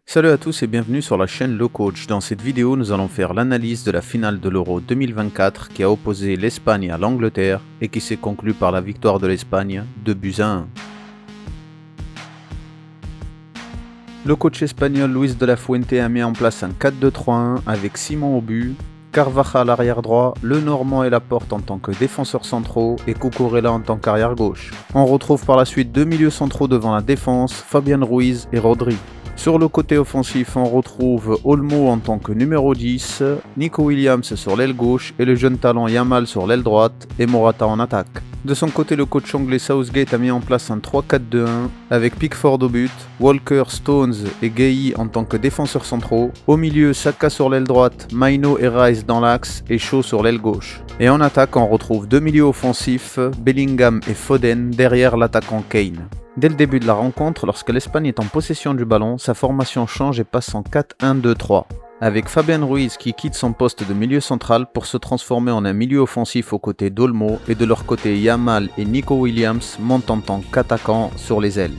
Salut à tous et bienvenue sur la chaîne Le Coach. Dans cette vidéo, nous allons faire l'analyse de la finale de l'Euro 2024 qui a opposé l'Espagne à l'Angleterre et qui s'est conclue par la victoire de l'Espagne 2-1. Le coach espagnol Luis de la Fuente a mis en place un 4-2-3-1 avec Simon au but, Carvajal arrière droit, Le Normand et Laporte en tant que défenseurs centraux et Cucurella en tant qu'arrière gauche. On retrouve par la suite deux milieux centraux devant la défense, Fabián Ruiz et Rodri. Sur le côté offensif, on retrouve Olmo en tant que numéro 10, Nico Williams sur l'aile gauche et le jeune talent Yamal sur l'aile droite et Morata en attaque. De son côté, le coach anglais Southgate a mis en place un 3-4-2-1 avec Pickford au but, Walker, Stones et Gueye en tant que défenseurs centraux. Au milieu, Saka sur l'aile droite, Maino et Rice dans l'axe et Shaw sur l'aile gauche. Et en attaque, on retrouve deux milieux offensifs, Bellingham et Foden derrière l'attaquant Kane. Dès le début de la rencontre, lorsque l'Espagne est en possession du ballon, sa formation change et passe en 4-1-2-3. Avec Fabián Ruiz qui quitte son poste de milieu central pour se transformer en un milieu offensif aux côtés d'Olmo et de leur côté Yamal et Nico Williams montent en tant qu'attaquants sur les ailes.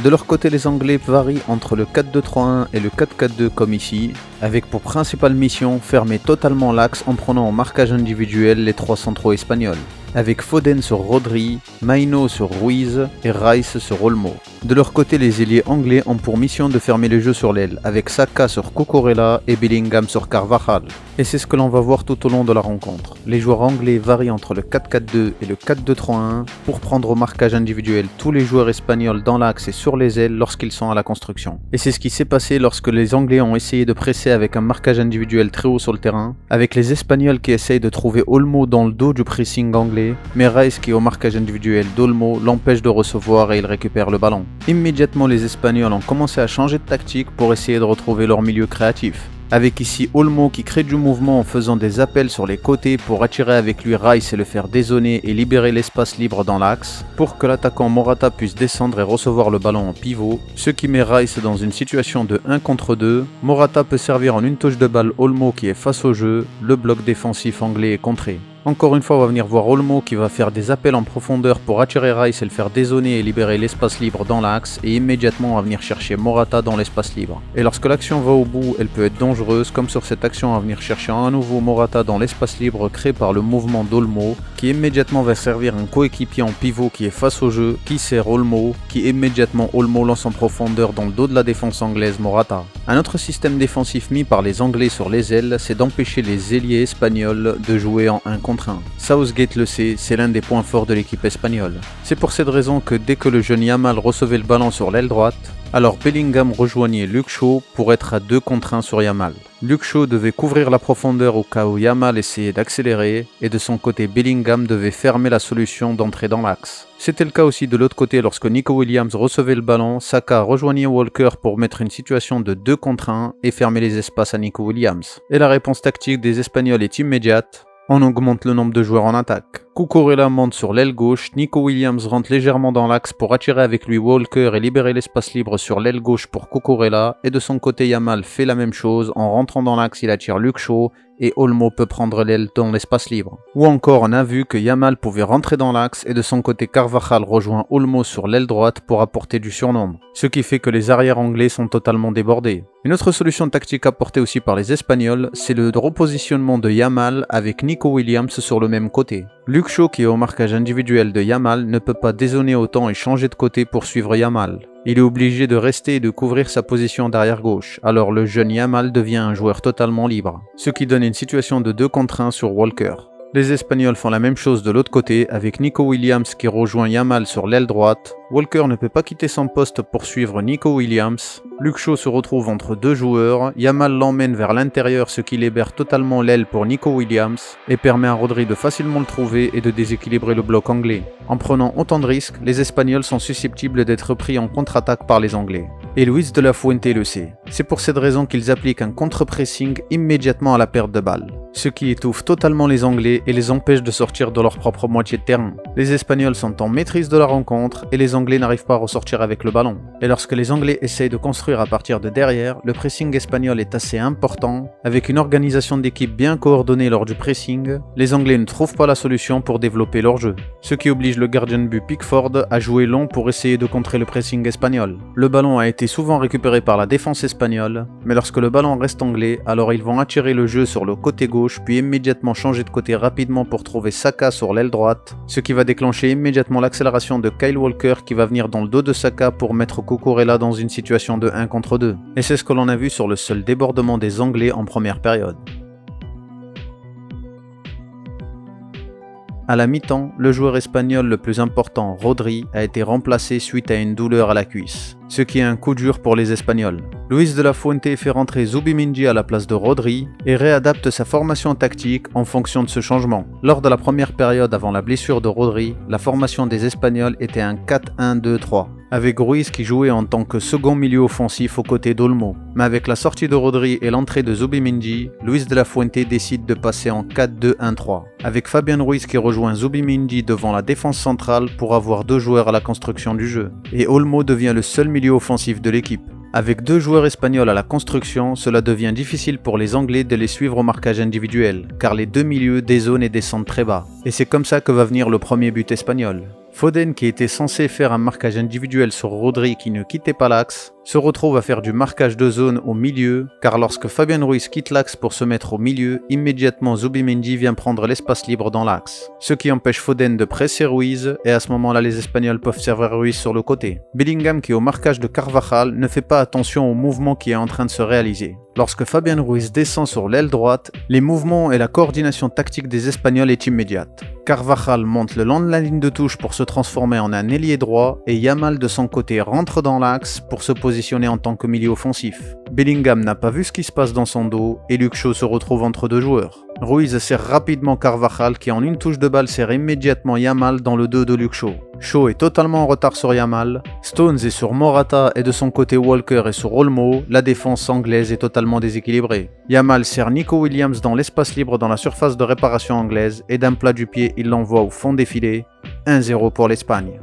De leur côté, les Anglais varient entre le 4-2-3-1 et le 4-4-2 comme ici, avec pour principale mission fermer totalement l'axe en prenant en marquage individuel les trois centraux espagnols, avec Foden sur Rodri, Maino sur Ruiz et Rice sur Olmo. De leur côté, les ailiers anglais ont pour mission de fermer le jeu sur l'aile, avec Saka sur Cucurella et Bellingham sur Carvajal. Et c'est ce que l'on va voir tout au long de la rencontre. Les joueurs anglais varient entre le 4-4-2 et le 4-2-3-1 pour prendre au marquage individuel tous les joueurs espagnols dans l'axe et sur les ailes lorsqu'ils sont à la construction. Et c'est ce qui s'est passé lorsque les Anglais ont essayé de presser avec un marquage individuel très haut sur le terrain, avec les Espagnols qui essayent de trouver Olmo dans le dos du pressing anglais, mais Rice qui au marquage individuel d'Olmo l'empêche de recevoir et il récupère le ballon. Immédiatement les Espagnols ont commencé à changer de tactique pour essayer de retrouver leur milieu créatif. Avec ici Olmo qui crée du mouvement en faisant des appels sur les côtés pour attirer avec lui Rice et le faire dézoner et libérer l'espace libre dans l'axe, pour que l'attaquant Morata puisse descendre et recevoir le ballon en pivot, ce qui met Rice dans une situation de 1 contre 2. Morata peut servir en une touche de balle Olmo qui est face au jeu, le bloc défensif anglais est contré. Encore une fois, on va venir voir Olmo qui va faire des appels en profondeur pour attirer Rice et le faire dézoner et libérer l'espace libre dans l'axe, et immédiatement on va venir chercher Morata dans l'espace libre. Et lorsque l'action va au bout, elle peut être dangereuse, comme sur cette action on va venir chercher à nouveau Morata dans l'espace libre créé par le mouvement d'Olmo, qui immédiatement va servir un coéquipier en pivot qui est face au jeu, qui sert Olmo, qui immédiatement Olmo lance en profondeur dans le dos de la défense anglaise Morata. Un autre système défensif mis par les Anglais sur les ailes, c'est d'empêcher les ailiers espagnols de jouer en 1 contre 1. Southgate le sait, c'est l'un des points forts de l'équipe espagnole. C'est pour cette raison que dès que le jeune Yamal recevait le ballon sur l'aile droite, alors Bellingham rejoignait Luke Shaw pour être à 2 contre 1 sur Yamal. Luke Shaw devait couvrir la profondeur au cas où Yamal essayait d'accélérer, et de son côté Bellingham devait fermer la solution d'entrée dans l'axe. C'était le cas aussi de l'autre côté lorsque Nico Williams recevait le ballon, Saka rejoignait Walker pour mettre une situation de 2 contre 1 et fermer les espaces à Nico Williams. Et la réponse tactique des Espagnols est immédiate. On augmente le nombre de joueurs en attaque. Cucurella monte sur l'aile gauche, Nico Williams rentre légèrement dans l'axe pour attirer avec lui Walker et libérer l'espace libre sur l'aile gauche pour Cucurella, et de son côté Yamal fait la même chose, en rentrant dans l'axe il attire Luke Shaw et Olmo peut prendre l'aile dans l'espace libre. Ou encore on a vu que Yamal pouvait rentrer dans l'axe et de son côté Carvajal rejoint Olmo sur l'aile droite pour apporter du surnombre, ce qui fait que les arrières anglais sont totalement débordés. Une autre solution tactique apportée aussi par les Espagnols, c'est le repositionnement de Yamal avec Nico Williams sur le même côté. Luke Shaw qui est au marquage individuel de Yamal ne peut pas dézoner autant et changer de côté pour suivre Yamal. Il est obligé de rester et de couvrir sa position d'arrière gauche, alors le jeune Yamal devient un joueur totalement libre, ce qui donne une situation de 2 contre 1 sur Walker. Les Espagnols font la même chose de l'autre côté avec Nico Williams qui rejoint Yamal sur l'aile droite. Walker ne peut pas quitter son poste pour suivre Nico Williams. Luke Shaw se retrouve entre deux joueurs, Yamal l'emmène vers l'intérieur ce qui libère totalement l'aile pour Nico Williams et permet à Rodri de facilement le trouver et de déséquilibrer le bloc anglais. En prenant autant de risques, les Espagnols sont susceptibles d'être pris en contre-attaque par les Anglais. Et Luis de la Fuente le sait. C'est pour cette raison qu'ils appliquent un contre-pressing immédiatement à la perte de balle. ce qui étouffe totalement les Anglais et les empêche de sortir de leur propre moitié de terrain. Les Espagnols sont en maîtrise de la rencontre et les Anglais n'arrivent pas à ressortir avec le ballon. Et lorsque les Anglais essayent de construire à partir de derrière, le pressing espagnol est assez important. Avec une organisation d'équipe bien coordonnée lors du pressing, les Anglais ne trouvent pas la solution pour développer leur jeu, ce qui oblige le gardien de but Pickford à jouer long pour essayer de contrer le pressing espagnol. Le ballon a été souvent récupéré par la défense espagnole, mais lorsque le ballon reste anglais, alors ils vont attirer le jeu sur le côté gauche puis immédiatement changer de côté rapidement pour trouver Saka sur l'aile droite, ce qui va déclencher immédiatement l'accélération de Kyle Walker qui va venir dans le dos de Saka pour mettre Cucurella dans une situation de 1 contre 2. Et c'est ce que l'on a vu sur le seul débordement des Anglais en première période. À la mi-temps, le joueur espagnol le plus important, Rodri, a été remplacé suite à une douleur à la cuisse, ce qui est un coup dur pour les Espagnols. Luis de la Fuente fait rentrer Zubimendi à la place de Rodri et réadapte sa formation tactique en fonction de ce changement. Lors de la première période avant la blessure de Rodri, la formation des Espagnols était un 4-1-2-3. Avec Ruiz qui jouait en tant que second milieu offensif aux côtés d'Olmo. Mais avec la sortie de Rodri et l'entrée de Zubimendi, Luis de la Fuente décide de passer en 4-2-1-3, avec Fabian Ruiz qui rejoint Zubimendi devant la défense centrale pour avoir 2 joueurs à la construction du jeu, et Olmo devient le seul milieu offensif de l'équipe. Avec 2 joueurs espagnols à la construction, cela devient difficile pour les Anglais de les suivre au marquage individuel, car les 2 milieux dézonent et descendent très bas. Et c'est comme ça que va venir le premier but espagnol. Foden, qui était censé faire un marquage individuel sur Rodri qui ne quittait pas l'axe, se retrouve à faire du marquage de zone au milieu, car lorsque Fabian Ruiz quitte l'axe pour se mettre au milieu, immédiatement Zubimendi vient prendre l'espace libre dans l'axe, ce qui empêche Foden de presser Ruiz, et à ce moment-là les Espagnols peuvent servir Ruiz sur le côté. Bellingham, qui est au marquage de Carvajal, ne fait pas attention au mouvement qui est en train de se réaliser. Lorsque Fabian Ruiz descend sur l'aile droite, les mouvements et la coordination tactique des Espagnols est immédiate. Carvajal monte le long de la ligne de touche pour se transformer en un ailier droit et Yamal de son côté rentre dans l'axe pour se positionner en tant que milieu offensif. Bellingham n'a pas vu ce qui se passe dans son dos et Luke Shaw se retrouve entre 2 joueurs. Ruiz serre rapidement Carvajal qui en une touche de balle serre immédiatement Yamal dans le dos de Luke Shaw. Shaw est totalement en retard sur Yamal, Stones est sur Morata et de son côté Walker est sur Olmo, la défense anglaise est totalement déséquilibrée. Yamal serre Nico Williams dans l'espace libre dans la surface de réparation anglaise et d'un plat du pied il l'envoie au fond des filets, 1-0 pour l'Espagne.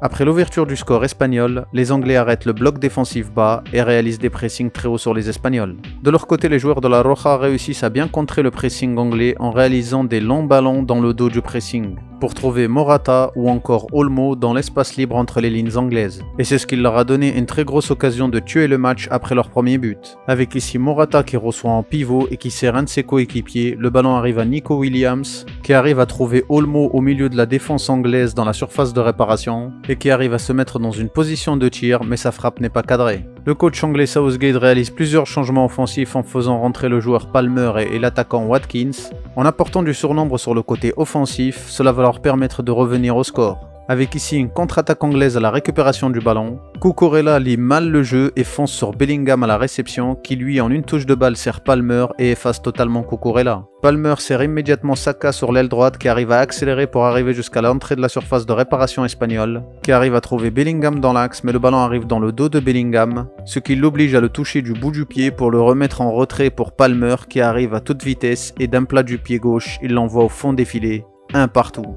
Après l'ouverture du score espagnol, les Anglais arrêtent le bloc défensif bas et réalisent des pressings très hauts sur les Espagnols. De leur côté, les joueurs de la Roja réussissent à bien contrer le pressing anglais en réalisant des longs ballons dans le dos du pressing, pour trouver Morata ou encore Olmo dans l'espace libre entre les lignes anglaises. Et c'est ce qui leur a donné une très grosse occasion de tuer le match après leur premier but. Avec ici Morata qui reçoit en pivot et qui sert un de ses coéquipiers, le ballon arrive à Nico Williams, qui arrive à trouver Olmo au milieu de la défense anglaise dans la surface de réparation, et qui arrive à se mettre dans une position de tir, mais sa frappe n'est pas cadrée. Le coach anglais Southgate réalise plusieurs changements offensifs en faisant rentrer le joueur Palmer et l'attaquant Watkins. En apportant du surnombre sur le côté offensif, cela va leur permettre de revenir au score. Avec ici une contre-attaque anglaise à la récupération du ballon, Cucurella lit mal le jeu et fonce sur Bellingham à la réception qui lui en une touche de balle sert Palmer et efface totalement Cucurella. Palmer sert immédiatement Saka sur l'aile droite qui arrive à accélérer pour arriver jusqu'à l'entrée de la surface de réparation espagnole, qui arrive à trouver Bellingham dans l'axe mais le ballon arrive dans le dos de Bellingham, ce qui l'oblige à le toucher du bout du pied pour le remettre en retrait pour Palmer qui arrive à toute vitesse et d'un plat du pied gauche il l'envoie au fond des filets, 1 partout.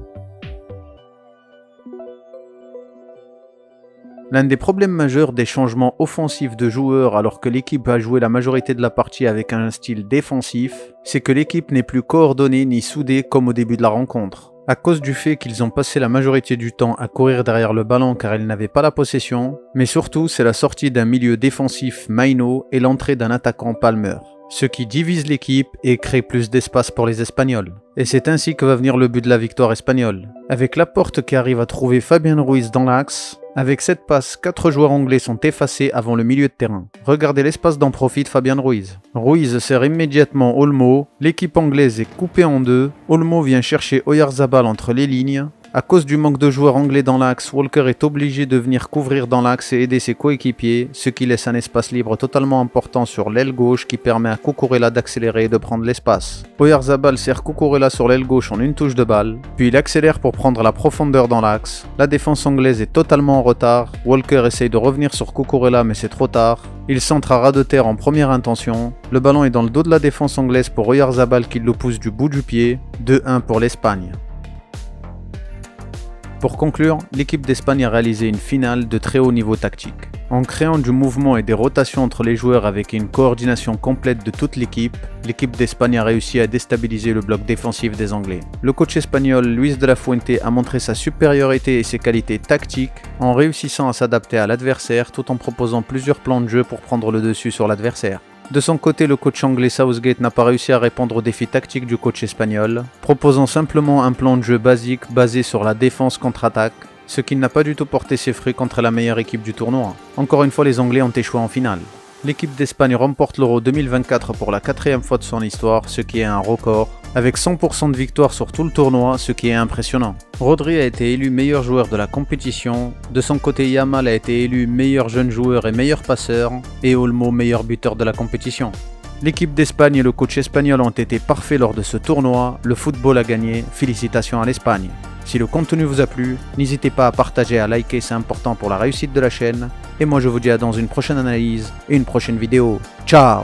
L'un des problèmes majeurs des changements offensifs de joueurs alors que l'équipe a joué la majorité de la partie avec un style défensif, c'est que l'équipe n'est plus coordonnée ni soudée comme au début de la rencontre. À cause du fait qu'ils ont passé la majorité du temps à courir derrière le ballon car ils n'avaient pas la possession, mais surtout c'est la sortie d'un milieu défensif Maino et l'entrée d'un attaquant Palmer, ce qui divise l'équipe et crée plus d'espace pour les Espagnols. Et c'est ainsi que va venir le but de la victoire espagnole. Avec Laporte qui arrive à trouver Fabian Ruiz dans l'axe, avec cette passe, 4 joueurs anglais sont effacés avant le milieu de terrain. Regardez l'espace dont profite Fabian Ruiz. Ruiz sert immédiatement Olmo, l'équipe anglaise est coupée en deux, Olmo vient chercher Oyarzabal entre les lignes, À cause du manque de joueurs anglais dans l'axe, Walker est obligé de venir couvrir dans l'axe et aider ses coéquipiers, ce qui laisse un espace libre totalement important sur l'aile gauche qui permet à Cucurella d'accélérer et de prendre l'espace. Oyarzabal sert Cucurella sur l'aile gauche en une touche de balle, puis il accélère pour prendre la profondeur dans l'axe. La défense anglaise est totalement en retard, Walker essaye de revenir sur Cucurella mais c'est trop tard. Il centre à ras de terre en première intention, le ballon est dans le dos de la défense anglaise pour Oyarzabal qui le pousse du bout du pied, 2-1 pour l'Espagne. Pour conclure, l'équipe d'Espagne a réalisé une finale de très haut niveau tactique. En créant du mouvement et des rotations entre les joueurs avec une coordination complète de toute l'équipe, l'équipe d'Espagne a réussi à déstabiliser le bloc défensif des Anglais. Le coach espagnol Luis de la Fuente a montré sa supériorité et ses qualités tactiques en réussissant à s'adapter à l'adversaire tout en proposant plusieurs plans de jeu pour prendre le dessus sur l'adversaire. De son côté, le coach anglais Southgate n'a pas réussi à répondre aux défis tactiques du coach espagnol, proposant simplement un plan de jeu basique basé sur la défense contre-attaque, ce qui n'a pas du tout porté ses fruits contre la meilleure équipe du tournoi. Encore une fois, les Anglais ont échoué en finale. L'équipe d'Espagne remporte l'Euro 2024 pour la 4e fois de son histoire, ce qui est un record, avec 100% de victoire sur tout le tournoi, ce qui est impressionnant. Rodri a été élu meilleur joueur de la compétition, de son côté Yamal a été élu meilleur jeune joueur et meilleur passeur, et Olmo meilleur buteur de la compétition. L'équipe d'Espagne et le coach espagnol ont été parfaits lors de ce tournoi, le football a gagné, félicitations à l'Espagne. Si le contenu vous a plu, n'hésitez pas à partager, à liker, c'est important pour la réussite de la chaîne. Et moi je vous dis à dans une prochaine analyse et une prochaine vidéo. Ciao!